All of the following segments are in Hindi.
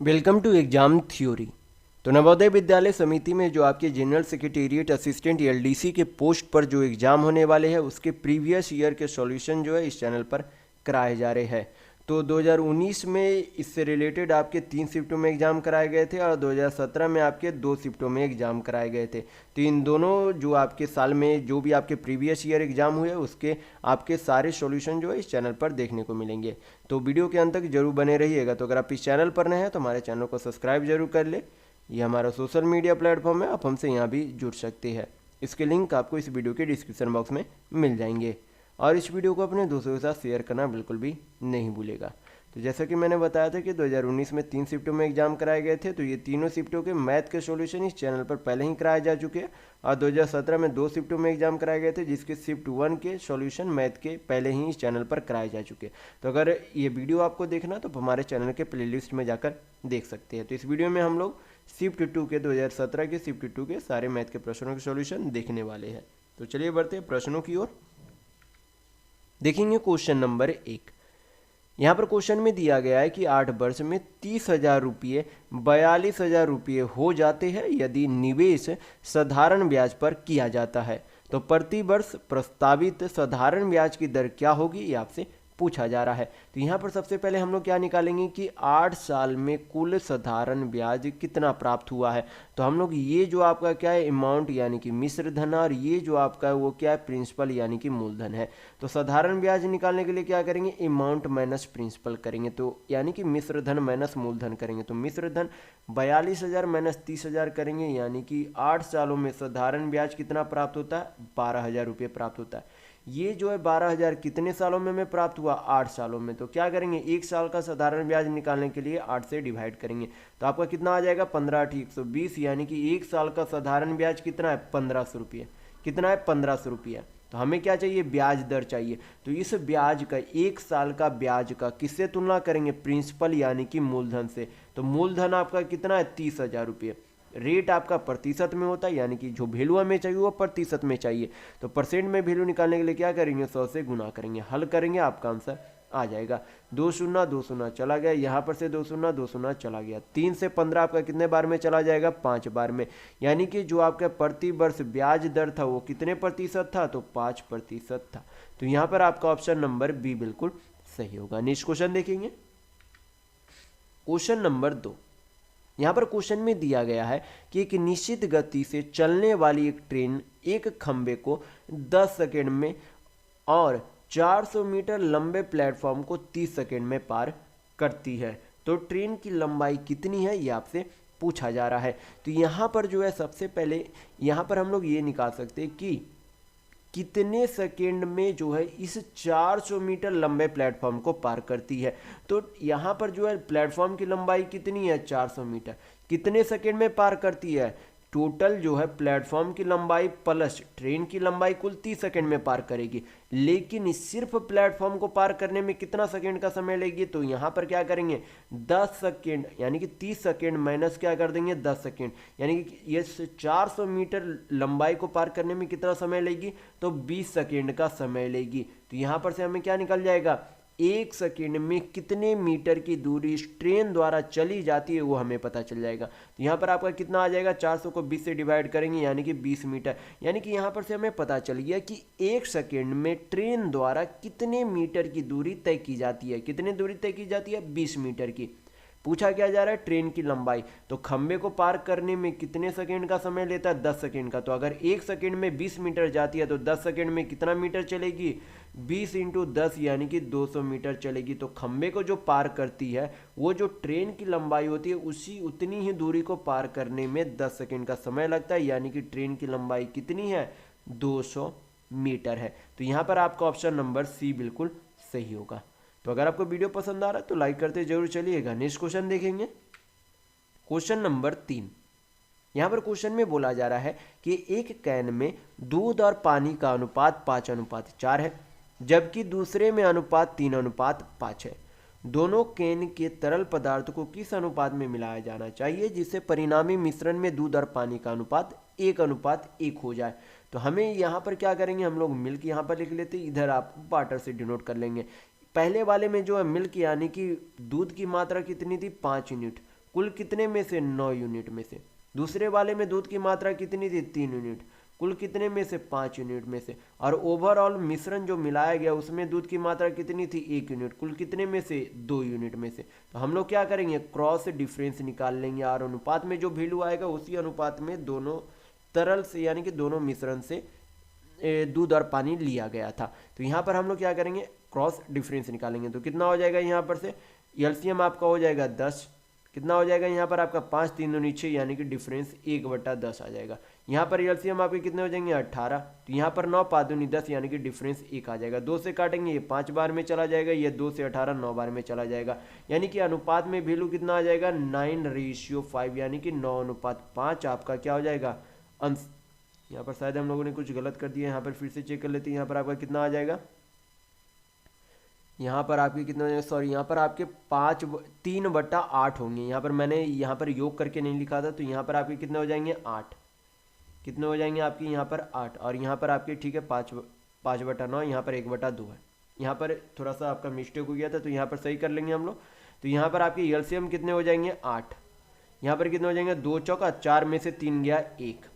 Welcome to exam theory. तो नवोदय विद्यालय समिति में जो आपके जनरल सेक्रेटेरिएट असिस्टेंट एलडीसी के पोस्ट पर जो एग्ज़ाम होने वाले हैं उसके प्रीवियस ईयर के सॉल्यूशन जो है इस चैनल पर कराए जा रहे हैं। तो 2019 में इससे रिलेटेड आपके 3 शिफ्टों में एग्ज़ाम कराए गए थे और 2017 में आपके 2 शिफ्टों में एग्ज़ाम कराए गए थे। तो इन दोनों जो आपके साल में जो भी आपके प्रीवियस ईयर एग्ज़ाम हुए उसके आपके सारे सॉल्यूशन जो है इस चैनल पर देखने को मिलेंगे। तो वीडियो के अंत तक जरूर बने रहिएगा। तो अगर आप इस चैनल पर नए हैं तो हमारे चैनल को सब्सक्राइब जरूर कर ले। ये हमारा सोशल मीडिया प्लेटफॉर्म है, आप हमसे यहाँ भी जुड़ सकते हैं। इसके लिंक आपको इस वीडियो के डिस्क्रिप्शन बॉक्स में मिल जाएंगे और इस वीडियो को अपने दोस्तों के साथ शेयर करना बिल्कुल भी नहीं भूलेगा। तो जैसा कि मैंने बताया था कि 2019 में 3 शिफ्टों में एग्जाम कराए गए थे, तो ये तीनों शिफ्टों के मैथ के सॉल्यूशन इस चैनल पर पहले ही कराए जा चुके हैं और 2017 में 2 शिफ्टों में एग्जाम कराए गए थे जिसके शिफ्ट 1 के सॉल्यूशन मैथ के पहले ही इस चैनल पर कराए जा चुके हैं। तो अगर ये वीडियो आपको देखना तो हमारे चैनल के प्लेलिस्ट में जाकर देख सकते हैं। तो इस वीडियो में हम लोग शिफ्ट 2 के 2017 के शिफ्ट 2 के सारे मैथ के प्रश्नों के सॉल्यूशन देखने वाले हैं। तो चलिए बढ़ते हैं प्रश्नों की ओर। देखेंगे क्वेश्चन नंबर 1। यहाँ पर क्वेश्चन में दिया गया है कि 8 वर्ष में 30,000 रुपये 42,000 रुपये हो जाते हैं यदि निवेश साधारण ब्याज पर किया जाता है, तो प्रति वर्ष प्रस्तावित साधारण ब्याज की दर क्या होगी, ये आपसे पूछा जा रहा है। तो यहाँ पर सबसे पहले हम लोग क्या निकालेंगे कि 8 साल में कुल साधारण ब्याज कितना प्राप्त हुआ है। तो हम लोग ये जो आपका क्या है अमाउंट यानी कि मिश्र धन और ये जो आपका वो क्या है प्रिंसिपल यानी कि मूलधन है। तो साधारण ब्याज निकालने के लिए क्या करेंगे, अमाउंट माइनस प्रिंसिपल करेंगे, तो यानी कि मिश्र धन माइनस मूलधन करेंगे। तो मिश्र धन 42,000 माइनस 30,000 करेंगे यानी कि 8 सालों में साधारण ब्याज कितना प्राप्त होता है, 12,000 रुपये प्राप्त होता है। ये जो है 12,000 कितने सालों में हमें प्राप्त हुआ, 8 सालों में। तो क्या करेंगे, एक साल का साधारण ब्याज निकालने के लिए 8 से डिवाइड करेंगे तो आपका कितना आ जाएगा 15×8 = 120, यानी कि एक साल का साधारण ब्याज कितना है 1,500 रुपये। कितना है 1,500 रुपया। तो हमें क्या चाहिए, ब्याज दर चाहिए। तो इस ब्याज का एक साल का ब्याज का किससे तुलना करेंगे, प्रिंसिपल यानी कि मूलधन से। तो मूलधन आपका कितना है 30,000 रुपये। रेट आपका प्रतिशत में होता है यानी कि जो वैल्यू हमें चाहिए वो प्रतिशत में चाहिए। तो परसेंट में वैल्यू निकालने के लिए क्या करेंगे, 100 से गुना करेंगे, हल करेंगे, आपका आंसर आ जाएगा। 2 शून्य 2 शून्य चला गया, यहाँ पर से 2 शून्य 2 शून्य चला गया। 3 से 15 आपका कितने बार में चला जाएगा, 5 बार में। यानी कि जो आपका प्रति वर्ष ब्याज दर था वो कितने प्रतिशत था, तो 5% था। तो यहाँ पर आपका ऑप्शन नंबर बी बिल्कुल सही होगा। नेक्स्ट क्वेश्चन देखेंगे, क्वेश्चन नंबर 2। यहाँ पर क्वेश्चन में दिया गया है कि एक निश्चित गति से चलने वाली एक ट्रेन एक खंबे को 10 सेकेंड में और 400 मीटर लंबे प्लेटफॉर्म को 30 सेकेंड में पार करती है। तो ट्रेन की लंबाई कितनी है, ये आपसे पूछा जा रहा है। तो यहाँ पर जो है सबसे पहले यहाँ पर हम लोग ये निकाल सकते हैं कि कितने सेकेंड में जो है इस 400 मीटर लंबे प्लेटफॉर्म को पार करती है। तो यहाँ पर जो है प्लेटफॉर्म की लंबाई कितनी है 400 मीटर, कितने सेकेंड में पार करती है, टोटल जो है प्लेटफॉर्म की लंबाई प्लस ट्रेन की लंबाई कुल 30 सेकेंड में पार करेगी। लेकिन सिर्फ प्लेटफॉर्म को पार करने में कितना सेकेंड का समय लेगी, तो यहाँ पर क्या करेंगे 10 सेकेंड यानी कि 30 सेकेंड माइनस क्या कर देंगे 10 सेकेंड, यानी कि ये 400 मीटर लंबाई को पार करने में कितना समय लेगी, तो 20 सेकेंड का समय लेगी। तो यहाँ पर से हमें क्या निकल जाएगा, 1 सेकेंड में कितने मीटर की दूरी इस ट्रेन द्वारा चली जाती है वो हमें पता चल जाएगा। तो यहाँ पर आपका कितना आ जाएगा, 400 को 20 से डिवाइड करेंगे यानी कि 20 मीटर। यानी कि यहाँ पर से हमें पता चल गया कि 1 सेकेंड में ट्रेन द्वारा कितने मीटर की दूरी तय की जाती है। कितनी दूरी तय की जाती है, 20 मीटर की। पूछा क्या जा रहा है, ट्रेन की लंबाई। तो खंबे को पार करने में कितने सेकेंड का समय लेता है, 10 सेकेंड का। तो अगर 1 सेकेंड में 20 मीटर जाती है तो 10 सेकेंड में कितना मीटर चलेगी, 20 × 10 यानी कि 200 मीटर चलेगी। तो खंबे को जो पार करती है वो जो ट्रेन की लंबाई होती है उसी उतनी ही दूरी को पार करने में 10 सेकेंड का समय लगता है, यानी कि ट्रेन की लंबाई कितनी है, 200 मीटर है। तो यहाँ पर आपका ऑप्शन नंबर सी बिल्कुल सही होगा। तो अगर आपको वीडियो पसंद आ रहा है तो लाइक करते जरूर चलिएगा। नेक्स्ट क्वेश्चन देखेंगे, क्वेश्चन नंबर 3। यहाँ पर क्वेश्चन में बोला जा रहा है कि एक कैन में दूध और पानी का अनुपात 5:4 है, जबकि दूसरे में अनुपात 3:5 है। दोनों कैन के तरल पदार्थ को किस अनुपात में मिलाया जाना चाहिए जिससे परिणामी मिश्रण में दूध और पानी का अनुपात 1:1 हो जाए। तो हमें यहाँ पर क्या करेंगे, हम लोग मिल्क यहाँ पर लिख लेते, इधर आप वाटर से डिनोट कर लेंगे। पहले वाले में जो है मिल्क यानी कि दूध की मात्रा कितनी थी, 5 यूनिट, कुल कितने में से 9 यूनिट में से। दूसरे वाले में दूध की मात्रा कितनी थी 3 यूनिट, कुल कितने में से 5 यूनिट में से। और ओवरऑल मिश्रण जो मिलाया गया उसमें दूध की मात्रा कितनी थी 1 यूनिट, कुल कितने में से 2 यूनिट में से। तो हम लोग क्या करेंगे क्रॉस डिफरेंस निकाल लेंगे और अनुपात में जो वैल्यू आएगा उसी अनुपात में दोनों तरल से यानी कि दोनों मिश्रण से दूध और पानी लिया गया था। तो यहाँ पर हम लोग क्या करेंगे क्रॉस डिफरेंस निकालेंगे। तो कितना हो जाएगा यहाँ पर से एलसीएम आपका हो जाएगा 10, कितना हो जाएगा यहाँ पर आपका 5 3 दूनी 6 यानी कि डिफरेंस 1/10 आ जाएगा। यहाँ पर एलसीएम आपके कितने हो जाएंगे 18, तो यहाँ पर 9 5 दूनी 10 यानी कि डिफरेंस 1 आ जाएगा। 2 से काटेंगे ये 5 बार में चला जाएगा, ये 2 से 18 9 बार में चला जाएगा, यानी कि अनुपात में वैल्यू कितना आ जाएगा 9:5 यानी कि 9:5 आपका क्या हो जाएगा अंश। यहाँ पर शायद हम लोगों ने कुछ गलत कर दिया, यहाँ पर फिर से चेक कर लेते हैं। यहाँ पर आपका कितना आ जाएगा, यहाँ पर आपके कितना हो जाएगा, सॉरी यहाँ पर आपके 3/8 होंगे। यहाँ पर मैंने यहाँ पर योग करके नहीं लिखा था, तो यहाँ पर आपके कितने हो जाएंगे 8, कितने हो जाएंगे आपके यहाँ पर 8, और यहाँ पर आपके ठीक है 5/9, यहाँ पर 1/2 है। यहाँ पर थोड़ा सा आपका मिस्टेक हो गया था, तो यहाँ पर सही कर लेंगे हम लोग। तो यहाँ पर आपके एलसीएम कितने हो जाएंगे 8, यहाँ पर कितने हो जाएंगे 2 चौका 4 में से 3 गया 1।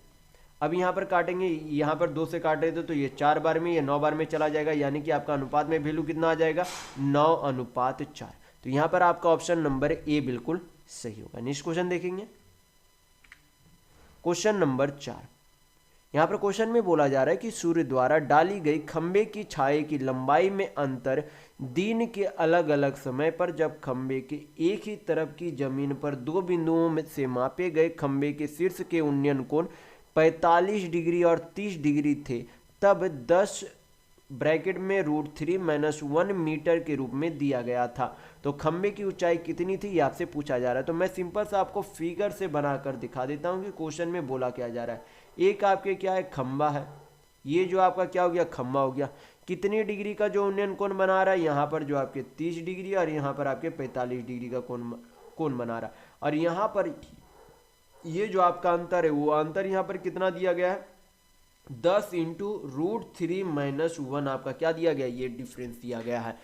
अब यहाँ पर काटेंगे, यहाँ पर 2 से काट रहे थे तो ये 4 बार में, ये 9 बार में चला जाएगा, यानी कि आपका अनुपात में वैल्यू कितना आ जाएगा 9:4। तो यहाँ पर आपका ऑप्शन नंबर ए बिल्कुल सही होगा। नेक्स्ट क्वेश्चन देखेंगे, क्वेश्चन नंबर 4। यहाँ पर क्वेश्चन में बोला जा रहा है कि सूर्य द्वारा डाली गई खंबे की छाया की लंबाई में अंतर दिन के अलग अलग समय पर जब खंबे के एक ही तरफ की जमीन पर 2 बिंदुओं में से मापे गए खंबे के शीर्ष के उन्नयन कोण 45 डिग्री और 30 डिग्री थे, तब 10 ब्रैकेट में √3 - 1 मीटर के रूप में दिया गया था। तो खंबे की ऊंचाई कितनी थी ये आपसे पूछा जा रहा है। तो मैं सिंपल सा आपको फिगर से बनाकर दिखा देता हूं कि क्वेश्चन में बोला क्या जा रहा है। एक आपके क्या है खंबा है, ये जो आपका क्या हो गया खंबा हो गया, कितनी डिग्री का जो उन्नयन कोण बना रहा है, यहाँ पर जो आपके 30 डिग्री और यहाँ पर आपके 45 डिग्री का कोण बना रहा है। और यहाँ पर ये जो आपका अंतर है वो अंतर यहाँ पर कितना दिया गया है 10 × √3 - 1 आपका क्या दिया गया, ये डिफरेंस दिया गया है।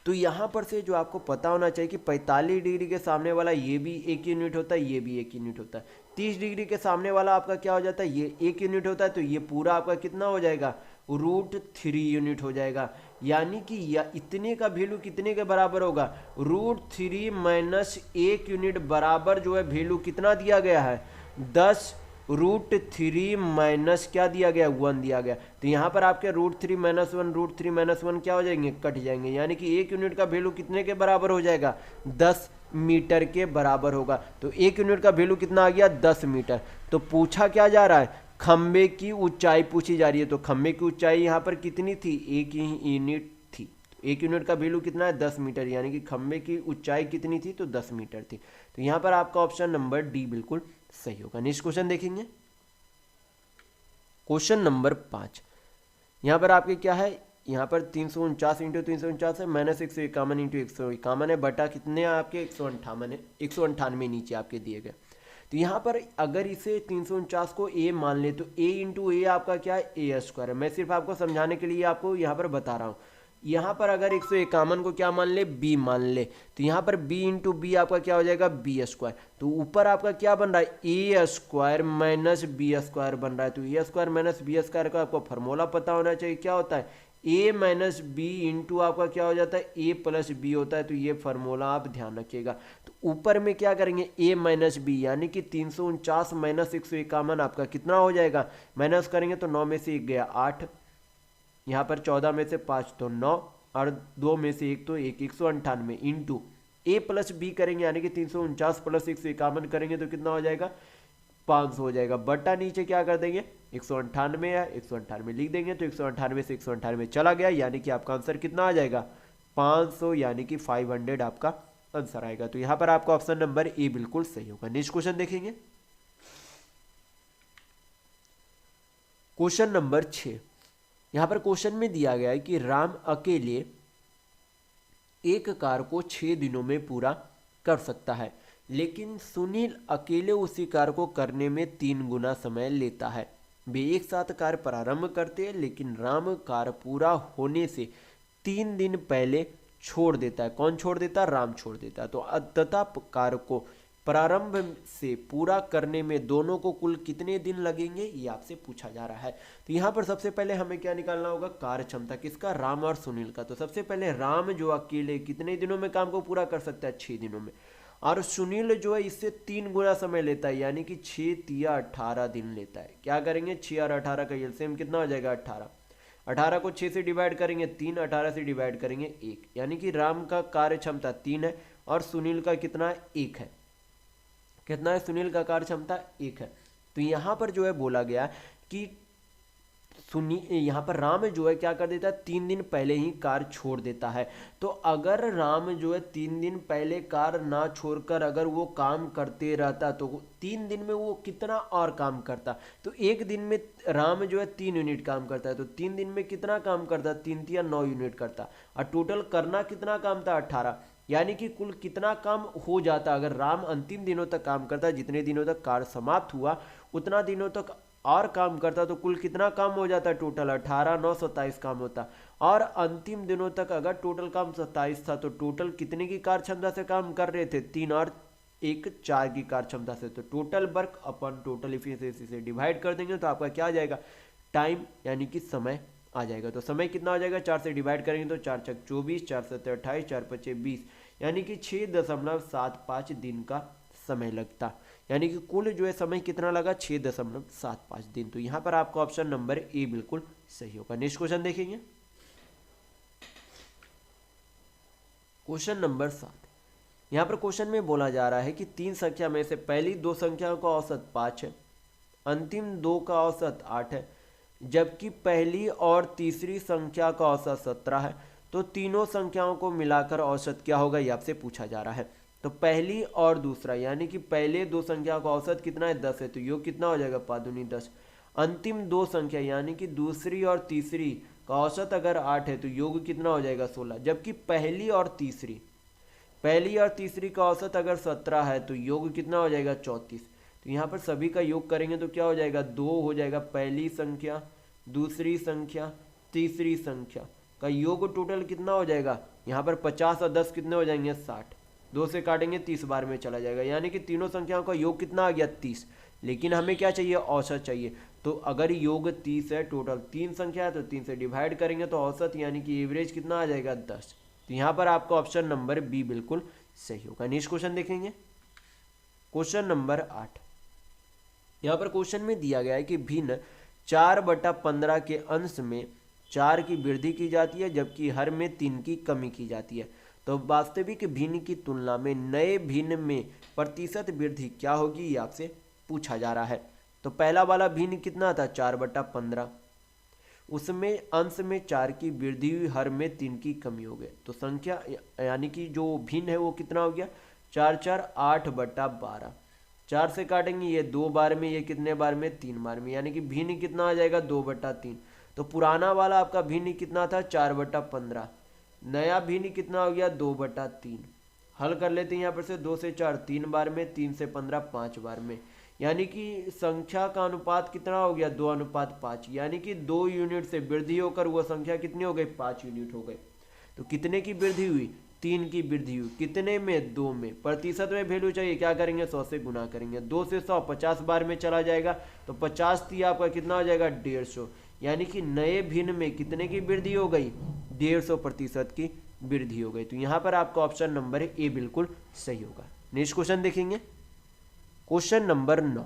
तो यहाँ पर से जो आपको पता होना चाहिए कि 45 डिग्री के सामने वाला ये भी 1 यूनिट होता है, ये भी 1 यूनिट होता है। 30 डिग्री के सामने वाला आपका क्या हो जाता है, ये 1 यूनिट होता है, तो ये पूरा आपका कितना हो जाएगा √3 यूनिट हो जाएगा। यानी कि इतने का वैल्यू कितने के बराबर होगा √3 - 1 यूनिट बराबर जो है वैल्यू कितना दिया गया है 10 √3 - क्या दिया गया 1 दिया गया। तो यहाँ पर आपके √3 - 1 √3 - 1 क्या हो जाएंगे कट जाएंगे, यानी कि 1 यूनिट का वैल्यू कितने के बराबर हो जाएगा 10 मीटर के बराबर होगा। तो 1 यूनिट का वैल्यू कितना आ गया 10 मीटर। तो पूछा क्या जा रहा है खंबे की ऊंचाई पूछी जा रही है। तो खंबे की ऊंचाई यहाँ पर कितनी थी 1 यूनिट थी, 1 यूनिट का वैल्यू कितना है 10 मीटर, यानी कि खंबे की ऊंचाई कितनी थी तो 10 मीटर थी। तो यहाँ पर आपका ऑप्शन नंबर डी बिल्कुल सही होगा। नेक्स्ट क्वेश्चन देखेंगे, क्वेश्चन नंबर 5। यहाँ पर आपके क्या है, यहाँ पर 349 × 349 है -151 × 151 है, बटा कितने आपके 158 है, 198 नीचे आपके दिए गए। तो यहाँ पर अगर इसे 349 को a मान ले तो a × a आपका क्या है a² है। मैं सिर्फ आपको समझाने के लिए आपको यहाँ पर बता रहा हूँ। यहाँ पर अगर 151 को क्या मान ले b मान ले, तो यहाँ पर b × b आपका क्या हो जाएगा b²। तो ऊपर आपका क्या बन रहा है a² - b² बन रहा है। तो a² - b² का आपको फार्मूला पता होना चाहिए, क्या होता है a - b × आपका क्या हो जाता है a + b होता है। तो ये फार्मूला आप ध्यान रखिएगा। तो ऊपर में क्या करेंगे a - b यानी कि 349 - 151 आपका कितना हो जाएगा, माइनस करेंगे तो 9 में से 1 गया 8, यहाँ पर 14 में से 5 तो 9 और 2 में से 1 तो 1, 198 इंटू a + b करेंगे यानी कि 349 + 151 करेंगे तो कितना हो जाएगा 500 हो जाएगा, बटा नीचे क्या कर देंगे 198 है 198 लिख देंगे। तो 198 से 198 चला गया, यानी कि आपका आंसर कितना आ जाएगा 500, यानी कि 500 आपका आंसर आएगा। तो यहाँ पर आपका ऑप्शन नंबर ए बिल्कुल सही होगा। नेक्स्ट क्वेश्चन देखेंगे, क्वेश्चन नंबर 6। यहाँ पर क्वेश्चन में दिया गया है कि राम अकेले एक कार को 6 दिनों में पूरा कर सकता है, लेकिन सुनील अकेले उसी कार को करने में 3 गुना समय लेता है। वे एक साथ कार प्रारंभ करते हैं, लेकिन राम कार पूरा होने से 3 दिन पहले छोड़ देता है। कौन छोड़ देता है, राम छोड़ देता है। तो अंततः कार को प्रारंभ से पूरा करने में दोनों को कुल कितने दिन लगेंगे, ये आपसे पूछा जा रहा है। तो यहाँ पर सबसे पहले हमें क्या निकालना होगा, कार्य क्षमता किसका, राम और सुनील का। तो सबसे पहले राम जो अकेले कितने दिनों में काम को पूरा कर सकता है, 6 दिनों में, और सुनील जो है इससे 3 गुना समय लेता है, यानी कि 6 तिया 18 दिन लेता है। क्या करेंगे, 6 और 18 का एलसीएम कितना हो जाएगा, 18। 18 को 6 से डिवाइड करेंगे 3, 18 से डिवाइड करेंगे 1, यानी कि राम का कार्य क्षमता 3 है और सुनील का कितना, 1 है। कितना है, सुनील का कार्य क्षमता 1 है। तो यहाँ पर जो है बोला गया कि यहाँ पर राम जो है क्या कर देता है, 3 दिन पहले ही कार छोड़ देता है। तो अगर राम जो है 3 दिन पहले कार ना छोड़कर अगर वो काम करते रहता तो 3 दिन में वो कितना और काम करता। तो एक दिन में राम जो है 3 यूनिट काम करता है, तो 3 दिन में कितना काम करता, 3 या 9 यूनिट करता, और टोटल करना कितना काम था, 18। यानी कि कुल कितना काम हो जाता अगर राम अंतिम दिनों तक काम करता, जितने दिनों तक कार्य समाप्त हुआ उतना दिनों तक और काम करता, तो कुल कितना काम हो जाता, टोटल 18 9 27 काम होता। और अंतिम दिनों तक अगर टोटल काम 27 था तो टोटल कितने की कार्य क्षमता से काम कर रहे थे, 3 और 1 4 की कार्य क्षमता से। तो टोटल वर्क अपन टोटल इफिशिएंसी से डिवाइड कर देंगे तो आपका क्या आ जाएगा, टाइम यानी कि समय आ जाएगा। तो समय कितना हो जाएगा, 4 से डिवाइड करेंगे तो 4 छक 24, 4 सत्तर 28, 4 पचे 20, यानी कि 6.75 दिन का समय लगता। यानी कि कुल जो है समय कितना लगा, 6.75 दिन। तो यहाँ पर आपका ऑप्शन नंबर ए बिल्कुल सही होगा। नेक्स्ट क्वेश्चन देखेंगे, क्वेश्चन नंबर 7। यहाँ पर क्वेश्चन में बोला जा रहा है कि 3 संख्या में से पहली 2 संख्याओं का औसत 5 है, अंतिम 2 का औसत 8 है, जबकि पहली और तीसरी संख्या का औसत 17 है। तो तीनों संख्याओं को मिलाकर औसत क्या होगा, ये आपसे पूछा जा रहा है। तो पहली और दूसरा यानी कि पहले 2 संख्या का औसत कितना है, 10 है, तो योग कितना हो जाएगा, 5 दूनी 10। अंतिम 2 संख्या यानी कि दूसरी और तीसरी का औसत अगर 8 है तो योग कितना हो जाएगा, 16। जबकि पहली और तीसरी का औसत अगर 17 है तो योग कितना हो जाएगा, 34। तो यहाँ पर सभी का योग करेंगे तो क्या हो जाएगा, 2 हो जाएगा, पहली संख्या दूसरी संख्या तीसरी संख्या का योग टोटल कितना हो जाएगा, यहाँ पर 50 और 10 कितने हो जाएंगे, 60। 2 से काटेंगे 30 बार में चला जाएगा, यानी कि तीनों संख्याओं का योग कितना आ गया, 30। लेकिन हमें क्या चाहिए, औसत चाहिए। तो अगर योग 30 है, टोटल 3 संख्या है, तो 3 से डिवाइड करेंगे तो औसत यानी कि एवरेज कितना आ जाएगा, 10। तो यहाँ पर आपका ऑप्शन नंबर बी बिल्कुल सही होगा। नेक्स्ट क्वेश्चन देखेंगे, क्वेश्चन नंबर 8। यहाँ पर क्वेश्चन में दिया गया है कि भिन्न 4/15 के अंश में 4 की वृद्धि की जाती है, जबकि हर में 3 की कमी की जाती है। तो वास्तविक भिन्न की तुलना में नए भिन्न में प्रतिशत वृद्धि क्या होगी, ये आपसे पूछा जा रहा है। तो पहला वाला भिन्न कितना था, 4/15, उसमें अंश में 4 की वृद्धि हुई, हर में 3 की कमी हो गई। तो संख्या यानी कि जो भिन्न है वो कितना हो गया, 4 4 8/12। 4 से काटेंगे ये 2 बार में, ये कितने बार में, 3 बार में, यानी कि भिन्न कितना आ जाएगा, 2/3। तो पुराना वाला आपका भिन्न कितना था, 4/15। नया भिन्न कितना हो गया, 2/3। हल कर लेते हैं यहाँ पर से, 2 से 4 3 बार में, 3 से 15 5 बार में, यानी कि संख्या का अनुपात कितना हो गया, 2:5, यानी कि 2 यूनिट से वृद्धि होकर वो संख्या कितनी हो गई, 5 यूनिट हो गई। तो कितने की वृद्धि हुई, 3 की वृद्धि हुई, कितने में, 2 में। प्रतिशत में वैल्यू चाहिए, क्या करेंगे, 100 से गुना करेंगे। 2 से 100 50 बार में चला जाएगा, तो 50 थी आपका कितना हो जाएगा, 150। यानी कि नए भिन्न में कितने की वृद्धि हो गई, 150% की वृद्धि हो गई। तो यहाँ पर आपका ऑप्शन नंबर ए बिल्कुल सही होगा। नेक्स्ट क्वेश्चन देखेंगे, क्वेश्चन नंबर 9।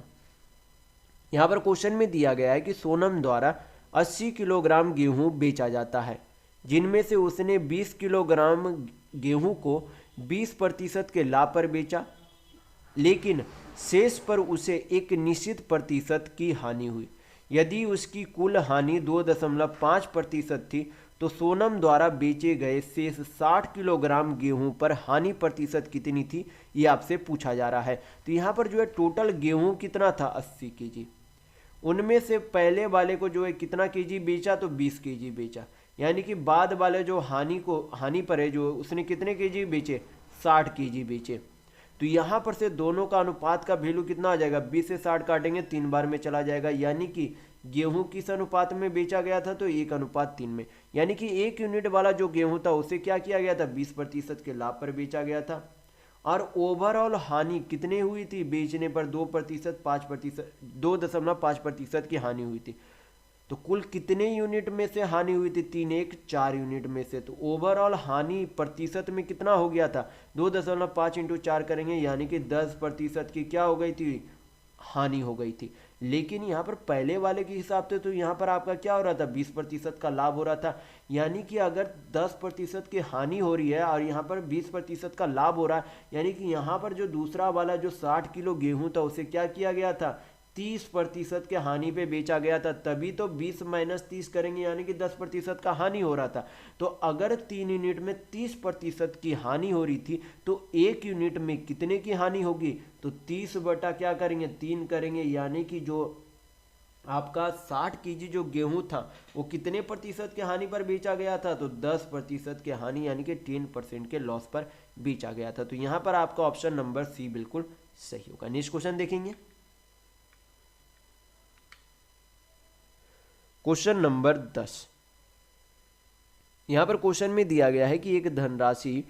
यहाँ पर क्वेश्चन में दिया गया है कि सोनम द्वारा 80 किलोग्राम गेहूं बेचा जाता है, जिनमें से उसने 20 किलोग्राम गेहूं को 20% के लाभ पर बेचा, लेकिन शेष पर उसे एक निश्चित प्रतिशत की हानि हुई। यदि उसकी कुल हानि 2.5% थी तो सोनम द्वारा बेचे गए शेष 60 किलोग्राम गेहूं पर हानि प्रतिशत कितनी थी, ये आपसे पूछा जा रहा है। तो यहाँ पर जो है टोटल गेहूं कितना था, 80 केजी। उनमें से पहले वाले को जो है कितना केजी बेचा, तो 20 केजी बेचा, यानी कि बाद वाले जो हानि पर है जो उसने कितने केजी बेचे, 60 केजी बेचे। तो यहाँ पर से दोनों का अनुपात का वैल्यू कितना आ जाएगा, 20 से 60 काटेंगे 3 बार में चला जाएगा, यानी कि गेहूं किस अनुपात में बेचा गया था, तो 1:3 में। यानी कि 1 यूनिट वाला जो गेहूं था उसे क्या किया गया था, 20% के लाभ पर बेचा गया था, और ओवरऑल हानि कितने हुई थी, बेचने पर 2%, 5%, 2.5% की हानि हुई थी। तो कुल कितने यूनिट में से हानि हुई थी, 3 1 4 यूनिट में से। तो ओवरऑल हानि प्रतिशत में कितना हो गया था, 2.5 इंटू 4 करेंगे यानी कि 10% की क्या हो गई थी, हानि हो गई थी। लेकिन यहाँ पर पहले वाले के हिसाब से तो यहाँ पर आपका क्या हो रहा था, 20% का लाभ हो रहा था। यानी कि अगर 10% की हानि हो रही है और यहाँ पर 20% का लाभ हो रहा है, यानी कि यहाँ पर जो दूसरा वाला जो 60 किलो गेहूं था उसे क्या किया गया था, 30% के हानि पे बेचा गया था। तभी तो 20 माइनस 30 करेंगे यानी कि 10% का हानि हो रहा था। तो अगर 3 यूनिट में 30% की हानि हो रही थी तो 1 यूनिट में कितने की हानि होगी, तो 30 बटा क्या करेंगे, 3 करेंगे। यानी कि जो आपका 60 केजी जो गेहूं था वो कितने प्रतिशत के हानि पर बेचा गया था, तो 10% के हानि यानी कि 10% के लॉस पर बेचा गया था। तो यहाँ पर आपका ऑप्शन नंबर सी बिल्कुल सही होगा। नेक्स्ट क्वेश्चन देखेंगे, क्वेश्चन नंबर 10। यहां पर क्वेश्चन में दिया गया है कि एक धनराशि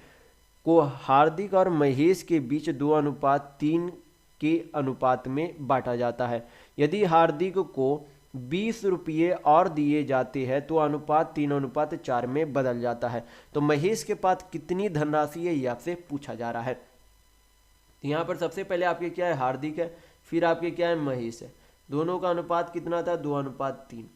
को हार्दिक और महेश के बीच 2:3 के अनुपात में बांटा जाता है। यदि हार्दिक को 20 रुपये और दिए जाते हैं तो अनुपात 3:4 में बदल जाता है। तो महेश के पास कितनी धनराशि है, ये आपसे पूछा जा रहा है। तो यहाँ पर सबसे पहले आपके क्या है, हार्दिक है, फिर आपके क्या है, महेश है। दोनों का अनुपात कितना था, 2:3।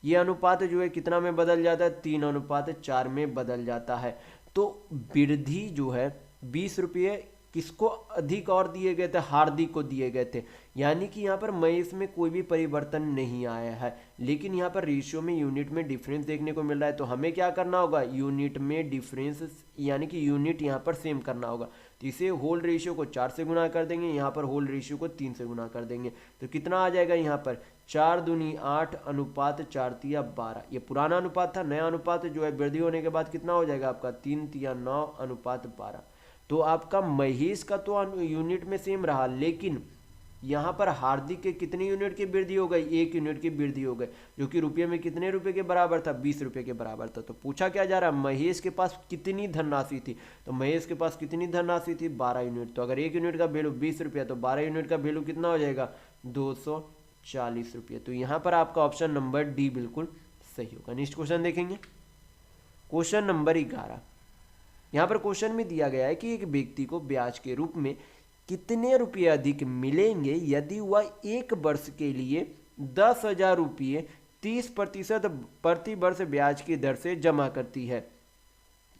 ये अनुपात जो है कितना में बदल जाता है, 3:4 में बदल जाता है। तो वृद्धि जो है 20 रुपये किसको अधिक और दिए गए थे, हार्दिक को दिए गए थे। यानी कि यहाँ पर महेश में कोई भी परिवर्तन नहीं आया है, लेकिन यहाँ पर रेशियो में यूनिट में डिफरेंस देखने को मिल रहा है। तो हमें क्या करना होगा, यूनिट में डिफरेंस यानी कि यूनिट यहाँ पर सेम करना होगा। तो इसे होल रेशियो को 4 से गुना कर देंगे, यहाँ पर होल रेशियो को 3 से गुना कर देंगे। तो कितना आ जाएगा यहाँ पर, 4 दूनी 8 अनुपात 4 तिया 12। ये पुराना अनुपात था, नया अनुपात जो है वृद्धि होने के बाद कितना हो जाएगा आपका, 3 तिया 9 अनुपात 12। तो आपका महेश का तो यूनिट में सेम रहा, लेकिन यहाँ पर हार्दिक के कितने यूनिट की वृद्धि हो गई, 1 यूनिट की वृद्धि हो गई, जो कि रुपये में कितने रुपए के बराबर था, 20 रुपये के बराबर था। तो पूछा क्या जा रहा है, महेश के पास कितनी धनराशि थी। तो महेश के पास कितनी धनराशि थी, 12 यूनिट। तो अगर 1 यूनिट का वैल्यू 20 रुपया तो 12 यूनिट का वैल्यू कितना हो जाएगा, 240 रुपये। तो यहाँ पर आपका ऑप्शन नंबर डी बिल्कुल सही होगा। नेक्स्ट क्वेश्चन देखेंगे, क्वेश्चन नंबर 11। यहाँ पर क्वेश्चन में दिया गया है कि एक व्यक्ति को ब्याज के रूप में कितने रुपये अधिक मिलेंगे यदि वह 1 वर्ष के लिए 10,000 रुपये 30% प्रति वर्ष ब्याज की दर से जमा करती है।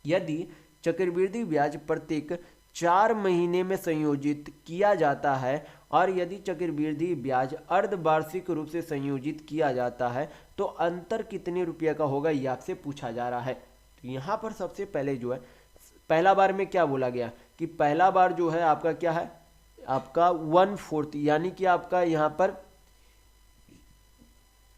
यदि चक्रवृद्धि ब्याज प्रत्येक 4 महीने में संयोजित किया जाता है और यदि चक्रवृद्धि ब्याज अर्धवार्षिक रूप से संयोजित किया जाता है तो अंतर कितने रुपये का होगा, यह आपसे पूछा जा रहा है। तो यहाँ पर सबसे पहले जो है पहला बार में क्या बोला गया कि पहला बार जो है आपका क्या है, आपका 1/4 यानी कि आपका यहाँ पर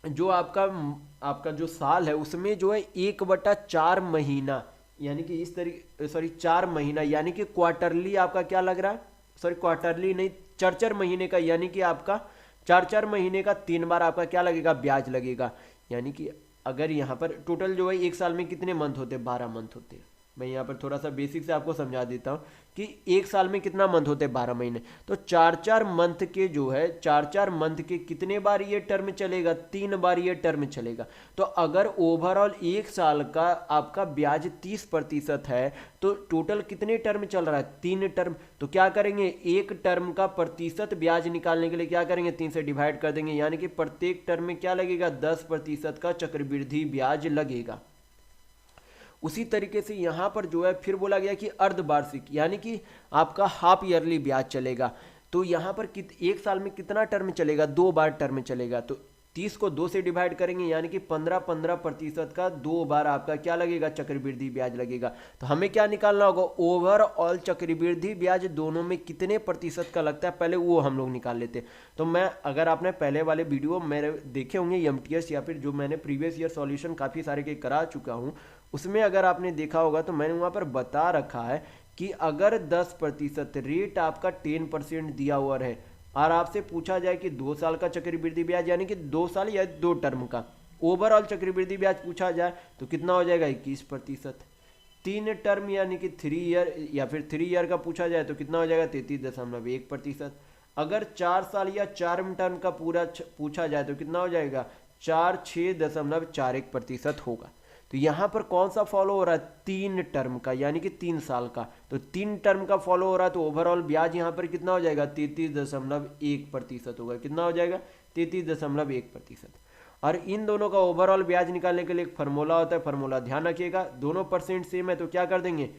जो आपका जो साल है उसमें जो है 1/4 महीना यानी कि इस तरीके 4 महीना यानी कि क्वार्टरली आपका क्या लग रहा है, क्वार्टरली नहीं 4 महीने का, यानी कि आपका 4 महीने का 3 बार आपका क्या लगेगा, ब्याज लगेगा। यानी कि अगर यहाँ पर टोटल जो है 1 साल में कितने मंथ होते हैं, 12 मंथ होते हैं। मैं यहाँ पर थोड़ा सा बेसिक से आपको समझा देता हूँ कि 1 साल में कितना मंथ होते हैं, 12 महीने। तो 4 मंथ के जो है 4 मंथ के कितने बार ये टर्म चलेगा, 3 बार ये टर्म चलेगा। तो अगर ओवरऑल 1 साल का आपका ब्याज 30% है तो टोटल कितने टर्म चल रहा है, 3 टर्म। तो क्या करेंगे, 1 टर्म का प्रतिशत ब्याज निकालने के लिए क्या करेंगे, 3 से डिवाइड कर देंगे। यानी कि प्रत्येक टर्म में क्या लगेगा, 10% का चक्रवृद्धि ब्याज लगेगा। उसी तरीके से यहाँ पर जो है फिर बोला गया कि अर्धवार्षिक यानी कि आपका हाफ ईयरली ब्याज चलेगा। तो यहाँ पर 1 साल में कितना टर्म चलेगा, 2 बार टर्म चलेगा। तो 30 को 2 से डिवाइड करेंगे यानी कि 15% का 2 बार आपका क्या लगेगा, चक्रवृद्धि ब्याज लगेगा। तो हमें क्या निकालना होगा, ओवरऑल चक्रवृद्धि ब्याज दोनों में कितने प्रतिशत का लगता है, पहले वो हम लोग निकाल लेते हैं। तो मैं अगर आपने पहले वाले वीडियो मेरे देखे होंगे MTS या फिर जो मैंने प्रीवियस ईयर सॉल्यूशन काफ़ी सारे के करा चुका हूँ, उसमें अगर आपने देखा होगा तो मैंने वहाँ पर बता रखा है कि अगर 10% रेट आपका 10% दिया हुआ है और आपसे पूछा जाए कि 2 साल का चक्रवृद्धि ब्याज यानी कि 2 साल या 2 टर्म का ओवरऑल चक्रवृद्धि ब्याज पूछा जाए तो कितना हो जाएगा, 21%। 3 टर्म यानी कि 3 ईयर या फिर 3 ईयर का पूछा जाए तो कितना हो जाएगा 33.1%। अगर 4 साल या 4 टर्म का पूरा पूछा जाए तो कितना हो जाएगा 46.41% होगा। तो यहाँ पर कौन सा फॉलो हो रहा है 3 टर्म का यानी कि 3 साल का, तो 3 टर्म का फॉलो हो रहा है तो ओवरऑल ब्याज यहाँ पर कितना हो जाएगा 33.1% होगा। कितना हो जाएगा 33.1%। और इन दोनों का ओवरऑल ब्याज निकालने के लिए एक फार्मूला होता है, फार्मूला ध्यान रखिएगा। दोनों परसेंट सेम है तो क्या कर देंगे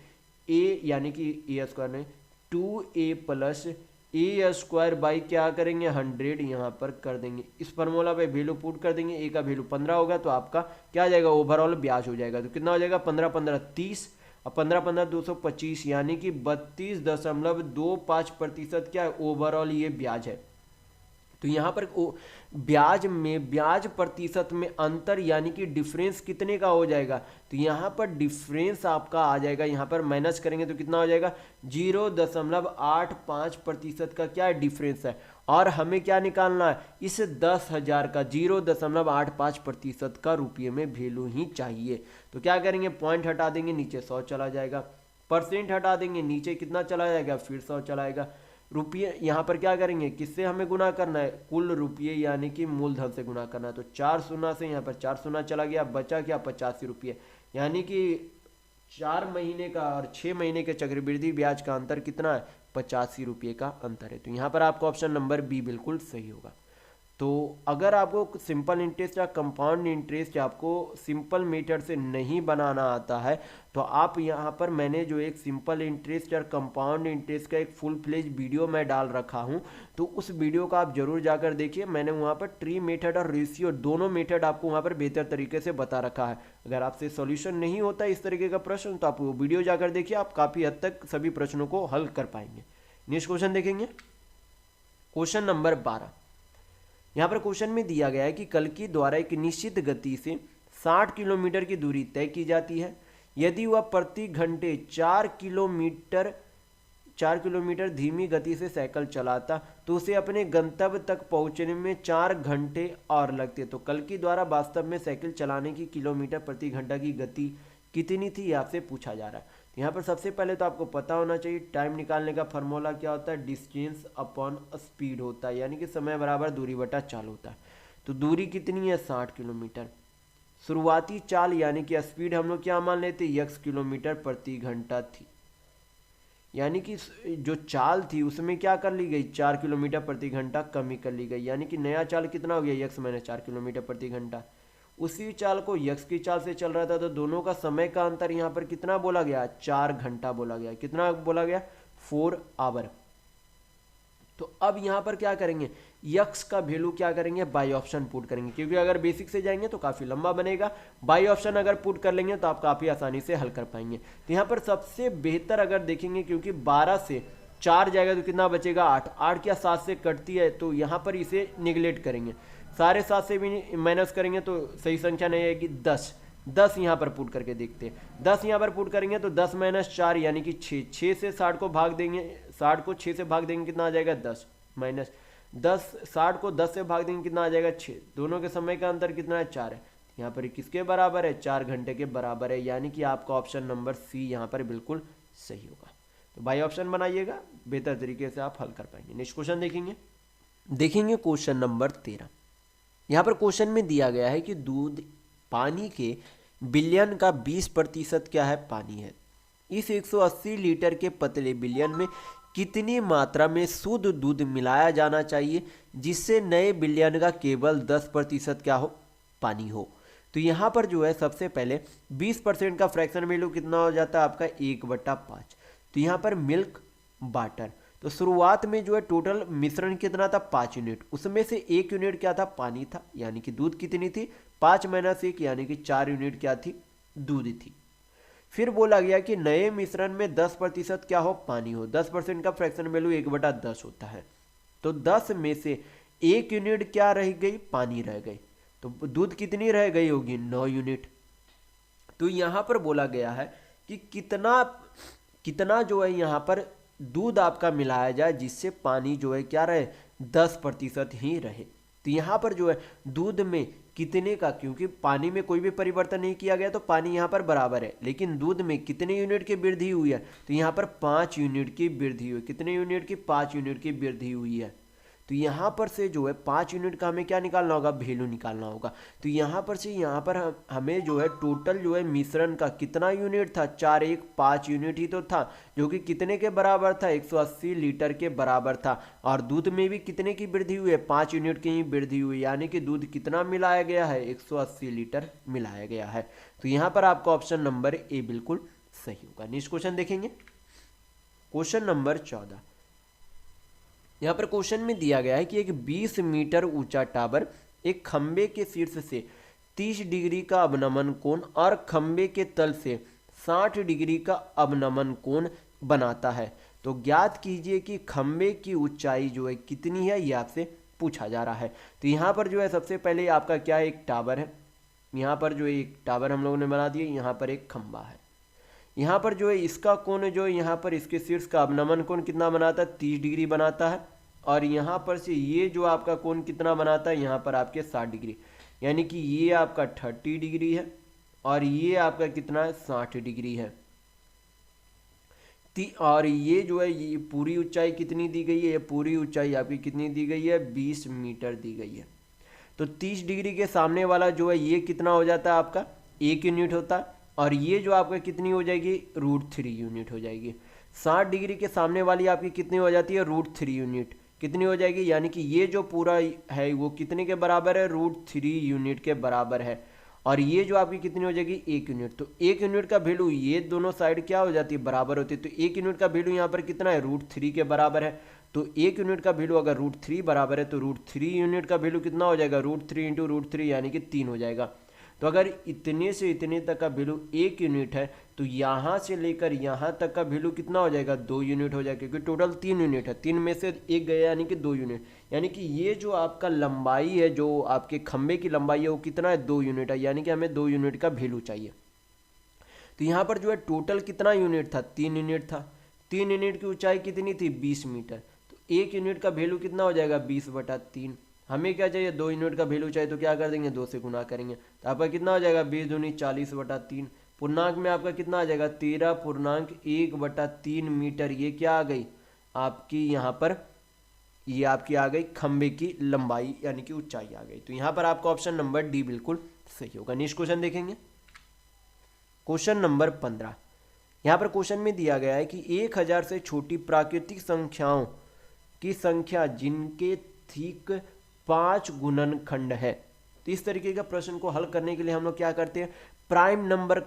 ए यानी कि ए स्क्वायर नहीं 2a plus A square by क्या करेंगे 100 यहाँ पर कर देंगे। इस फार्मूला पे वैल्यू पुट कर देंगे, ए का वैल्यू 15 होगा तो आपका क्या आ जाएगा ओवरऑल ब्याज हो जाएगा। तो कितना हो जाएगा 15 15 30 और 15 15 225 यानी कि 32.25% क्या है ओवरऑल ये ब्याज है। तो यहाँ पर ब्याज में ब्याज प्रतिशत में अंतर यानी कि डिफरेंस कितने का हो जाएगा, तो यहाँ पर डिफरेंस आपका आ जाएगा, यहाँ पर माइनस करेंगे तो कितना हो जाएगा 0.85% का क्या डिफरेंस है। और हमें क्या निकालना है इस 10,000 का 0.85% का रुपये में वैल्यू ही चाहिए। तो क्या करेंगे पॉइंट हटा देंगे नीचे 100 चला जाएगा, परसेंट हटा देंगे नीचे कितना चला जाएगा फिर 100 चलाएगा। रुपये यहाँ पर क्या करेंगे किससे हमें गुना करना है कुल रुपये यानी कि मूलधन से गुना करना है। तो 4 शून्य से यहाँ पर 4 शून्य चला गया, बचा क्या 85 रुपये यानी कि 4 महीने का और 6 महीने के चक्रवृद्धि ब्याज का अंतर कितना है 85 रुपये का अंतर है। तो यहाँ पर आपका ऑप्शन नंबर बी बिल्कुल सही होगा। तो अगर आपको सिंपल इंटरेस्ट या कंपाउंड इंटरेस्ट आपको सिंपल मेथड से नहीं बनाना आता है तो आप यहाँ पर मैंने जो एक सिंपल इंटरेस्ट और कंपाउंड इंटरेस्ट का एक फुल फ्लेज वीडियो मैं डाल रखा हूँ, तो उस वीडियो का आप जरूर जाकर देखिए। मैंने वहाँ पर ट्री मेथड और रेशियो दोनों मेथड आपको वहाँ पर बेहतर तरीके से बता रखा है। अगर आपसे सॉल्यूशन नहीं होता इस तरीके का प्रश्न तो आप वो वीडियो जाकर देखिए, आप काफ़ी हद तक सभी प्रश्नों को हल कर पाएंगे। नेक्स्ट क्वेश्चन देखेंगे, क्वेश्चन नंबर 12। यहाँ पर क्वेश्चन में दिया गया है कि कल्कि द्वारा एक निश्चित गति से 60 किलोमीटर की दूरी तय की जाती है। यदि वह प्रति घंटे 4 किलोमीटर धीमी गति से साइकिल चलाता तो उसे अपने गंतव्य तक पहुंचने में 4 घंटे और लगते। तो कल्कि द्वारा वास्तव में साइकिल चलाने की किलोमीटर प्रति घंटा की गति कितनी थी आपसे पूछा जा रहा है। यहाँ पर सबसे पहले तो आपको पता होना चाहिए टाइम निकालने का फॉर्मूला क्या होता है डिस्टेंस अपॉन स्पीड होता है, यानी कि समय बराबर दूरी बटा चाल होता है। तो दूरी कितनी है 60 किलोमीटर। शुरुआती चाल यानी कि स्पीड हम लोग क्या मान लेते x किलोमीटर प्रति घंटा थी, यानी कि जो चाल थी उसमें क्या कर ली गई 4 किलोमीटर प्रति घंटा कमी कर ली गई, यानी कि नया चाल कितना हो गया x माइनस 4 किलोमीटर प्रति घंटा। उसी चाल को यक्स की चाल से चल रहा था तो दोनों का समय का अंतर यहाँ पर कितना बोला गया 4 घंटा बोला गया। कितना बोला गया 4 आवर। तो अब यहाँ पर क्या करेंगे यक्स का वैल्यू क्या करेंगे बाई ऑप्शन पुट करेंगे, क्योंकि अगर बेसिक से जाएंगे तो काफ़ी लंबा बनेगा। बाई ऑप्शन अगर पुट कर लेंगे तो आप काफ़ी आसानी से हल कर पाएंगे। तो यहाँ पर सबसे बेहतर अगर देखेंगे क्योंकि 12 से 4 जाएगा तो कितना बचेगा 8, 8 क्या 7 से कटती है तो यहाँ पर इसे निगलेक्ट करेंगे, 7.5 से भी माइनस करेंगे तो सही संख्या नहीं आएगी 10, 10 यहाँ पर पुट करके देखते हैं। 10 यहाँ पर पुट करेंगे तो 10 माइनस 4 यानी कि 6, 6 से 60 को भाग देंगे, 60 को 6 से भाग देंगे कितना आ जाएगा 10 माइनस 10, 60 को 10 से भाग देंगे कितना आ जाएगा 6। दोनों के समय का अंतर कितना है 4 है। यहाँ पर किसके बराबर है 4 घंटे के बराबर है, यानी कि आपका ऑप्शन नंबर सी यहाँ पर बिल्कुल सही होगा। तो बाई ऑप्शन बनाइएगा, बेहतर तरीके से आप हल कर पाएंगे। नेक्स्ट क्वेश्चन देखेंगे क्वेश्चन नंबर 13। यहाँ पर क्वेश्चन में दिया गया है कि दूध पानी के विलयन का 20% क्या है पानी है। इस 180 लीटर के पतले विलयन में कितनी मात्रा में शुद्ध दूध मिलाया जाना चाहिए जिससे नए विलयन का केवल 10% क्या हो पानी हो। तो यहाँ पर जो है सबसे पहले 20% का फ्रैक्शन वैल्यू कितना हो जाता है आपका 1/5। तो यहाँ पर मिल्क वाटर, तो शुरुआत में जो है टोटल मिश्रण कितना था 5 यूनिट, उसमें से 1 यूनिट क्या था पानी था, यानी कि दूध कितनी थी 5 माइनस 1 यानी कि 4 यूनिट क्या थी दूध थी। फिर बोला गया कि नए मिश्रण में 10% क्या हो पानी हो, 10% का फ्रैक्शन वैल्यू 1/10 होता है। तो 10 में से 1 यूनिट क्या रह गई पानी रह गई, तो दूध कितनी रह गई होगी 9 यूनिट। तो यहाँ पर बोला गया है कि कितना जो है यहाँ पर दूध आपका मिलाया जाए जिससे पानी जो है क्या रहे 10% ही रहे। तो यहाँ पर जो है दूध में कितने का, क्योंकि पानी में कोई भी परिवर्तन नहीं किया गया तो पानी यहाँ पर बराबर है, लेकिन दूध में कितने यूनिट की वृद्धि हुई है, तो यहाँ पर 5 यूनिट की वृद्धि हुई। कितने यूनिट की? 5 यूनिट की वृद्धि हुई है। तो यहाँ पर से जो है 5 यूनिट का हमें क्या निकालना होगा? वैल्यू निकालना होगा। तो यहाँ पर से यहाँ पर हमें जो है टोटल जो है मिश्रण का कितना यूनिट था? 4 1 5 यूनिट ही तो था, जो कि कितने के बराबर था? 180 लीटर के बराबर था। और दूध में भी कितने की वृद्धि हुई है? 5 यूनिट की ही वृद्धि हुई, यानी कि दूध कितना मिलाया गया है? 180 लीटर मिलाया गया है। तो यहाँ पर आपका ऑप्शन नंबर ए बिल्कुल सही होगा। नेक्स्ट क्वेश्चन देखेंगे, क्वेश्चन नंबर 14। यहाँ पर क्वेश्चन में दिया गया है कि एक 20 मीटर ऊंचा टावर एक खंबे के शीर्ष से 30 डिग्री का अवनमन कोण और खंबे के तल से 60 डिग्री का अवनमन कोण बनाता है। तो ज्ञात कीजिए कि खंबे की ऊंचाई जो है कितनी है, ये आपसे पूछा जा रहा है। तो यहाँ पर जो है सबसे पहले आपका क्या है? एक टावर है। यहाँ पर जो एक टावर हम लोगों ने बना दिया, यहाँ पर एक खंबा है। यहाँ पर जो है इसका कोण जो है यहाँ पर इसके शीर्ष का अवनमन कोण कितना बनाता है? 30 डिग्री बनाता है। और यहाँ पर से ये जो आपका कोण कितना बनाता है? यहाँ पर आपके 60 डिग्री, यानी कि ये आपका 30 डिग्री है और ये आपका कितना है? 60 डिग्री है। और ये जो है ये पूरी ऊंचाई कितनी दी गई है? ये पूरी ऊंचाई आपकी कितनी दी गई है? 20 मीटर दी गई है। तो 30 डिग्री के सामने वाला जो है ये कितना हो जाता है? आपका 1 यूनिट होता है। और ये जो आपका कितनी हो जाएगी? √3 यूनिट हो जाएगी। 60 डिग्री के सामने वाली आपकी कितनी हो जाती है? √3 यूनिट कितनी हो जाएगी? यानी कि ये जो पूरा है वो कितने के बराबर है? √3 यूनिट के बराबर है। और ये जो आपकी कितनी हो जाएगी? 1 यूनिट। तो 1 यूनिट का वैल्यू, ये दोनों साइड क्या हो जाती है? बराबर होती है। तो 1 यूनिट का वैल्यू यहाँ पर कितना है? √3 के बराबर है। तो 1 यूनिट का वैल्यू अगर √3 बराबर है तो √3 यूनिट का वैल्यू कितना हो जाएगा? √3 × √3 यानी कि 3 हो जाएगा। तो अगर इतने से इतने तक का वैल्यू 1 यूनिट है तो यहाँ से लेकर यहाँ तक का वैल्यू कितना हो जाएगा? 2 यूनिट हो जाएगा, क्योंकि टोटल 3 यूनिट है। 3 में से 1 गया यानी कि 2 यूनिट, यानी कि ये जो आपका लंबाई है, जो आपके खंबे की लंबाई है वो कितना है? 2 यूनिट है, यानी कि हमें 2 यूनिट का वैल्यू चाहिए। तो यहाँ पर जो है टोटल कितना यूनिट था? 3 यूनिट था। 3 यूनिट की ऊंचाई कितनी थी? 20 मीटर। तो 1 यूनिट का वैल्यू कितना हो जाएगा? 20/3। हमें क्या चाहिए? 2 यूनिट का वैल्यू चाहिए, तो क्या कर देंगे? 2 से गुना करेंगे तो आपका कितना हो जाएगा? 20 दूनी 40/3। पूर्णांक में आपका कितना आ जाएगा? 13.1/3 मीटर। ये क्या आ गई आपकी? यहाँ पर ये आपकी आ गई खंबे की लंबाई, यानी कि ऊंचाई आ गई। तो यहाँ पर आपका ऑप्शन नंबर डी बिल्कुल सही होगा। नेक्स्ट क्वेश्चन देखेंगे, क्वेश्चन नंबर 15। यहाँ पर क्वेश्चन में दिया गया है कि 1000 से छोटी प्राकृतिक संख्याओं की संख्या जिनके ठीक 5 गुणनखंड है। तो इस तरीके का प्रश्न को हल करने के लिए हम लोग क्या करते हैं? प्राइम नंबर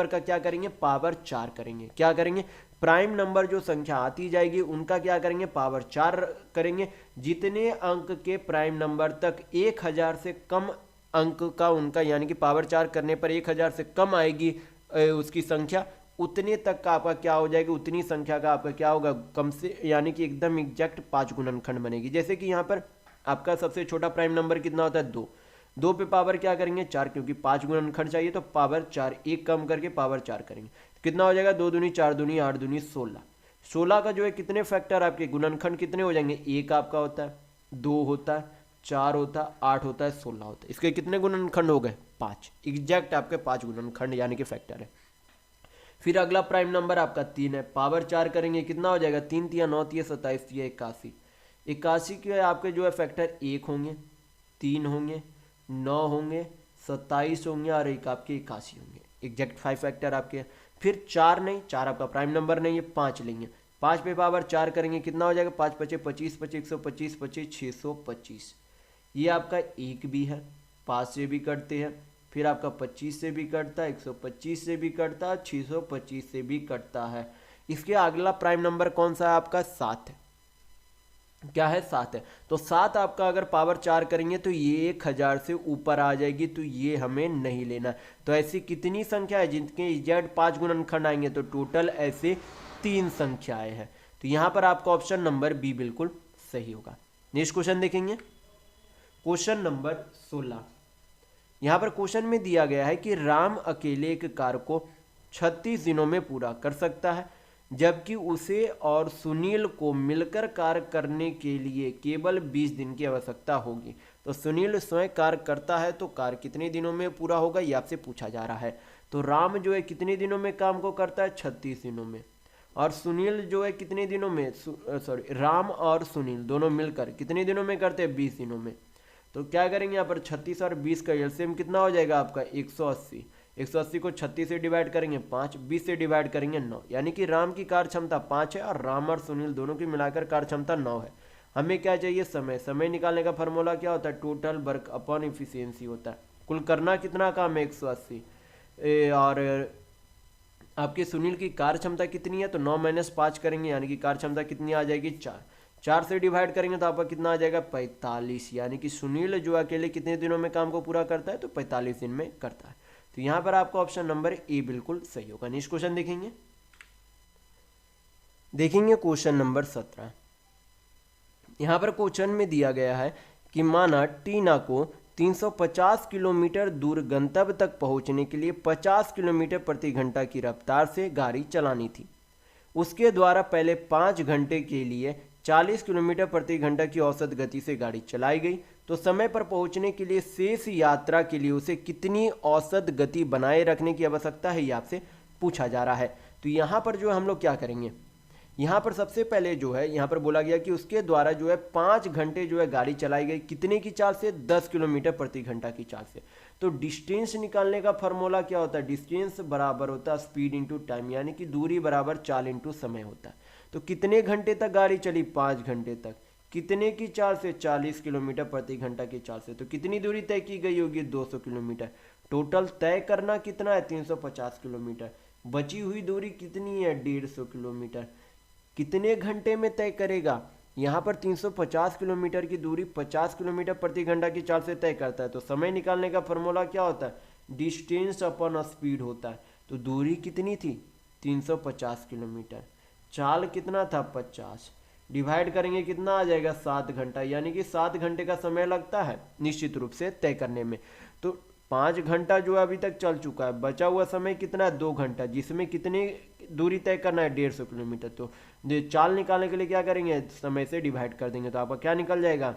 का क्या करेंगे? पावर 4 करेंगे। क्या करेंगे? प्राइम नंबर जो संख्या आती जाएगी उनका क्या करेंगे? पावर 4 करेंगे। जितने अंक के प्राइम नंबर तक 1000 से कम अंक का उनका, यानी कि पावर 4 करने पर 1000 से कम आएगी उसकी संख्या, उतने तक का आपका क्या हो जाएगा? उतनी संख्या का आपका क्या होगा? कम से, यानी कि एकदम एग्जैक्ट 5 गुणनखंड बनेगी। जैसे कि यहाँ पर आपका सबसे छोटा प्राइम नंबर कितना होता है? 2। 2 पे पावर क्या करेंगे? 4, क्योंकि 5 गुणनखंड चाहिए तो पावर 4, 1 कम करके पावर 4 करेंगे। कितना हो जाएगा? 2 दूनी 4 दूनी 8 दूनी 16। 16 का जो है कितने फैक्टर आपके गुणनखंड कितने हो जाएंगे? 1 आपका होता है, 2 होता है, 4 होता है, 8 होता है, 16 होता है। इसके कितने गुणनखंड हो गए? 5। एग्जैक्ट आपके 5 गुणनखंड यानी कि फैक्टर है। फिर अगला प्राइम नंबर आपका 3 है। पावर 4 करेंगे कितना हो जाएगा? 3 × 9 = 27 × 81। 81 के आपके जो है फैक्टर 1 होंगे, 3 होंगे, 9 होंगे, 27 होंगे और एक आपके 81 होंगे। एग्जैक्ट 5 फैक्टर आपके। फिर 4 नहीं, 4 आपका प्राइम नंबर नहीं है, 5 लेंगे। 5 पे पावर 4 करेंगे कितना हो जाएगा? 5 × 5 = 25, 25 × 125, 25 625। ये आपका 1 भी है, 5 से भी कटते हैं। फिर आपका 25 से भी कटता है, 125 से भी कटता है, 625 से भी कटता है। इसके अगला प्राइम नंबर कौन सा है आपका? 7 है। क्या है? 7 है। तो 7 आपका अगर पावर 4 करेंगे तो ये 1000 से ऊपर आ जाएगी, तो ये हमें नहीं लेना। तो ऐसी कितनी संख्या है जिनके एग्जैक्ट 5 गुणनखंड आएंगे? तो टोटल ऐसे 3 संख्याएं हैं। तो यहाँ पर आपका ऑप्शन नंबर बी बिल्कुल सही होगा। नेक्स्ट क्वेश्चन देखेंगे, क्वेश्चन नंबर 16। यहाँ पर क्वेश्चन में दिया गया है कि राम अकेले एक कार्य को 36 दिनों में पूरा कर सकता है। जबकि उसे और सुनील को मिलकर कार्य करने के लिए केवल 20 दिन की आवश्यकता होगी। तो सुनील स्वयं कार्य करता है तो कार्य कितने दिनों में पूरा होगा, ये आपसे पूछा जा रहा है। तो राम जो है कितने दिनों में काम को करता है, 36 दिनों में। और सुनील जो है कितने दिनों में, राम और सुनील दोनों मिलकर कितने दिनों में करते हैं, 20 दिनों में। तो क्या करेंगे यहाँ पर 36 और 20 का एलसीएम कितना हो जाएगा आपका, 180। 180 को 36 से डिवाइड करेंगे 5, 20 से डिवाइड करेंगे 9, यानी कि राम की कार्य क्षमता 5 है और राम और सुनील दोनों की मिलाकर कार्य क्षमता 9 है। हमें क्या चाहिए, समय। समय निकालने का फॉर्मूला क्या होता है, टोटल वर्क अपॉन इफिशियंसी होता है। कुल करना कितना काम है, 180। और आपके सुनील की कार्य क्षमता कितनी है, तो 9 - 5 करेंगे, यानी कि कार्य क्षमता कितनी आ जाएगी, 4। 4 से डिवाइड करेंगे तो आपका कितना आ जाएगा, 45। यानी कि सुनील जो अकेले कितने दिनों में काम को पूरा करता है, तो 45 दिन में करता है। तो यहाँ पर आपका ऑप्शन नंबर ए बिल्कुल सही होगा। नेक्स्ट क्वेश्चन देखेंगे क्वेश्चन नंबर 17। यहाँ पर क्वेश्चन में दिया गया है कि माना टीना को 350 किलोमीटर दूर गंतव्य तक पहुंचने के लिए 50 किलोमीटर प्रति घंटा की रफ्तार से गाड़ी चलानी थी। उसके द्वारा पहले 5 घंटे के लिए 40 किलोमीटर प्रति घंटा की औसत गति से गाड़ी चलाई गई। तो समय पर पहुंचने के लिए शेष यात्रा के लिए उसे कितनी औसत गति बनाए रखने की आवश्यकता है, ये आपसे पूछा जा रहा है। तो यहाँ पर जो हम लोग क्या करेंगे, यहाँ पर सबसे पहले जो है यहाँ पर बोला गया कि उसके द्वारा जो है 5 घंटे जो है गाड़ी चलाई गई, कितने की चाल से, 10 किलोमीटर प्रति घंटा की चाल से। तो डिस्टेंस निकालने का फॉर्मूला क्या होता है, डिस्टेंस बराबर होता है स्पीड इंटू टाइम, यानी कि दूरी बराबर चाल इंटू समय होता है। तो कितने घंटे तक गाड़ी चली, 5 घंटे तक, कितने की चाल से, 40 किलोमीटर प्रति घंटा की चाल से। तो कितनी दूरी तय की गई होगी, 200 किलोमीटर। टोटल तय करना कितना है, 350 किलोमीटर। बची हुई दूरी कितनी है, 150 किलोमीटर। कितने घंटे में तय करेगा, यहाँ पर 350 किलोमीटर की दूरी 50 किलोमीटर प्रति घंटा की चाल से तय करता है। तो समय निकालने का फॉर्मूला क्या होता है, डिस्टेंस अपॉन स्पीड होता है। तो दूरी कितनी थी, 350 किलोमीटर, चाल कितना था, 50, डिवाइड करेंगे कितना आ जाएगा, 7 घंटा, यानी कि 7 घंटे का समय लगता है निश्चित रूप से तय करने में। तो 5 घंटा जो अभी तक चल चुका है, बचा हुआ समय कितना है, 2 घंटा, जिसमें कितनी दूरी तय करना है, 150 किलोमीटर। तो चाल निकालने के लिए क्या करेंगे, समय से डिवाइड कर देंगे, तो आपका क्या निकल जाएगा,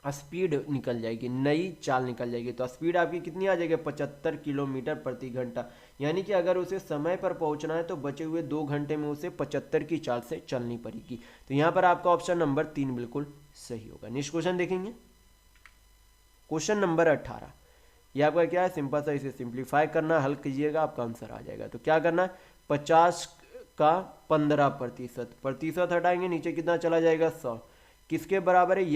स्पीड निकल जाएगी, नई चाल निकल जाएगी। तो स्पीड आपकी कितनी आ जाएगी, 75 किलोमीटर प्रति घंटा। यानी कि अगर उसे समय पर पहुंचना है तो बचे हुए 2 घंटे में उसे 75 की चाल से चलनी पड़ेगी। तो यहाँ पर आपका ऑप्शन नंबर 3 बिल्कुल सही होगा। नेक्स्ट क्वेश्चन देखेंगे, क्वेश्चन नंबर 18। ये आपका क्या है, सिंपल सा, इसे सिंप्लीफाई करना, हल कीजिएगा, आपका आंसर आ जाएगा। तो क्या करना है, 50 का 15%, प्रतिशत हटाएंगे, नीचे कितना चला जाएगा, 100। किसके बराबर है,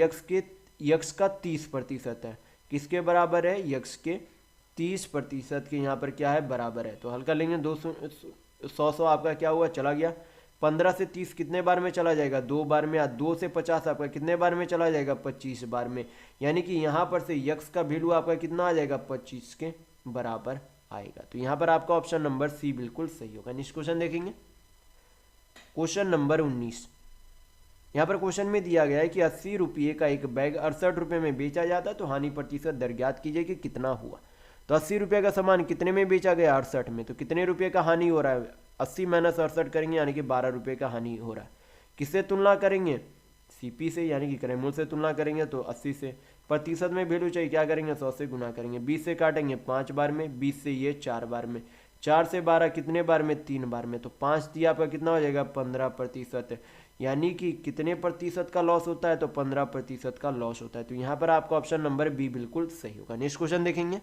यक्स का 30% है। किसके बराबर है, यक्स के 30% के यहाँ पर क्या है, बराबर है। तो हल कर लेंगे, 100 आपका क्या हुआ, चला गया। 15 से 30 कितने बार में चला जाएगा, 2 बार में। 2 से 50 आपका कितने बार में चला जाएगा, 25 बार में। यानी कि यहाँ पर से यक्स का वैल्यू आपका कितना आ जाएगा, 25 के बराबर आएगा। तो यहाँ पर आपका ऑप्शन नंबर सी बिल्कुल सही होगा। नेक्स्ट क्वेश्चन देखेंगे, क्वेश्चन नंबर 19। यहाँ पर क्वेश्चन में दिया गया है कि 80 रुपये का एक बैग 68 रुपये में बेचा जाता है, तो हानि प्रतिशत दर ज्ञात कीजिए कि कितना हुआ। तो 80 रुपये का सामान कितने में बेचा गया, 68 में। तो कितने रुपये का हानि हो रहा है, 80 - 68 करेंगे, यानी कि 12 रुपये का हानि हो रहा है। किससे तुलना करेंगे, सीपी से, यानी कि क्रय मूल्य से तुलना करेंगे, तो 80 से। प्रतिशत में वैल्यू चाहिए, क्या करेंगे, 100 से गुना करेंगे। 20 से काटेंगे 5 बार में, 20 से ये 4 बार में, 4 से 12 कितने बार में, 3 बार में। तो 5 दिया आपका कितना हो जाएगा, 15%। यानी कि कितने प्रतिशत का लॉस होता है, तो 15% का लॉस होता है। तो यहाँ पर आपका ऑप्शन नंबर बी बिल्कुल सही होगा। नेक्स्ट क्वेश्चन देखेंगे,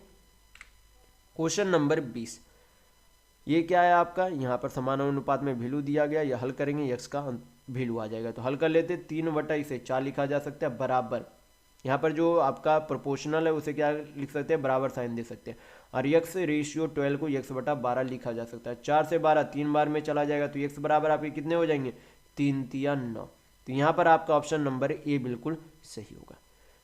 क्वेश्चन नंबर 20। ये क्या है आपका, यहाँ पर समान अनुपात में वैल्यू दिया गया, या हल करेंगे, यक्स का वैल्यू आ जाएगा। तो हल कर लेते, 3/4 लिखा जा सकता है, बराबर। यहाँ पर जो आपका प्रोपोर्शनल है उसे क्या लिख सकते हैं, बराबर साइन दे सकते हैं। और यक्स रेशियो 12 को x/12 लिखा जा सकता है। 4 से 12 3 बार में चला जाएगा, तो x बराबर आपके कितने हो जाएंगे, 3 × 3 = 9। तो यहाँ पर आपका ऑप्शन नंबर ए बिल्कुल सही होगा।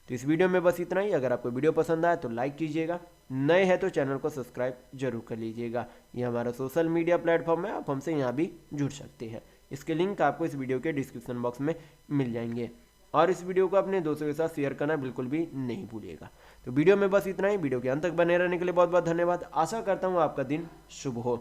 तो इस वीडियो में बस इतना ही। अगर आपको वीडियो पसंद आए तो लाइक कीजिएगा, नए हैं तो चैनल को सब्सक्राइब जरूर कर लीजिएगा। ये हमारा सोशल मीडिया प्लेटफॉर्म है, आप हमसे यहाँ भी जुड़ सकते हैं। इसके लिंक आपको इस वीडियो के डिस्क्रिप्शन बॉक्स में मिल जाएंगे। और इस वीडियो को अपने दोस्तों के साथ शेयर करना बिल्कुल भी नहीं भूलिएगा। तो वीडियो में बस इतना ही। वीडियो के अंत तक बने रहने के लिए बहुत बहुत धन्यवाद। आशा करता हूँ आपका दिन शुभ हो।